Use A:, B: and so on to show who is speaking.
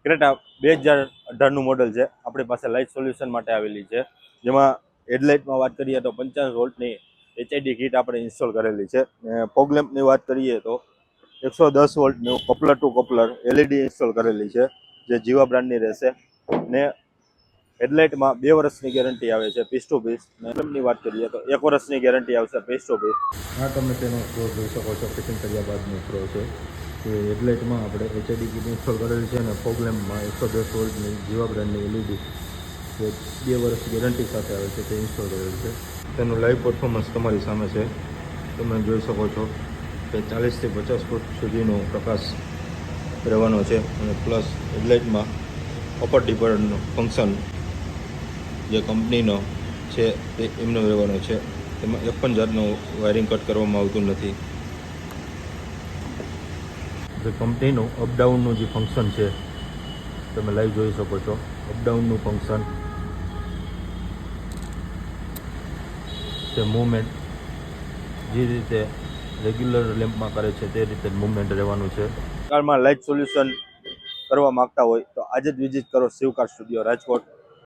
A: Creta 2018નું model છે. આપણી પાસે લાઇટ સોલ્યુશન માટે આવેલી છે, જેમાં હેડલાઇટમાં વાત કરીએ તો 55 વોલ્ટની HID કીટ આપણે ઇન્સ્ટોલ કરેલી છે. ફોગ લેમ્પની વાત કરીએ તો 110 વોલ્ટનું coupler to coupler LED install કરેલી છે, જે જીવા બ્રાન્ડની રહેશે. ને હેડલાઇટમાં 2 વર્ષની ગેરંટી આવે છે પીસ ટુ પીસ. લેમ્પની વાત કરીએ તો 1 વર્ષની ગેરંટી આવશે પીસ ટુ પીસ.
B: આ તમે તેનો ફ્લો જોઈ શકો છો, ફિટિંગ કર્યા બાદનો ફ્લો છે. કે હેડલાઇટમાં આપણે HID કીટ ઇન્સ્ટોલ કરેલી છે અને ફોગ લેમ્પમાં 110 વોલ્ટની જીવા બ્રાન્ડની LED જે 2 વર્ષ ગેરંટી સાથે આવે છે તે ઇન્સ્ટોલ કરેલું છે. તેનું લાઈવ પરફોર્મન્સ તમારી સામે છે. તમે જોઈ શકો છો કે 40થી 50 ફૂટ સુધીનો પ્રકાશ રહેવાનો છે અને પ્લસ હેડલાઇટમાં અપર ડિપરનું ફંક્શન જે કંપનીનો છે તે એમનો રહેવાનો છે. તેમાં એક પણ જાતનું વાયરિંગ કટ કરવામાં આવતું નથી. જે કંપનીનું અપડાઉનનું જે ફંક્શન છે તમે લાઈવ જોઈ શકો છો. અપડાઉનનું ફંક્શન તે મૂવમેન્ટ જે રીતે રેગ્યુલર લેમ્પમાં કરે છે તે રીતે મૂવમેન્ટ રહેવાનું છે.
A: કારમાં લાઇટ સોલ્યુશન કરવા માંગતા હોય તો આજે જ વિઝિટ કરો શિવકાર સ્ટુડિયો રાજકોટ.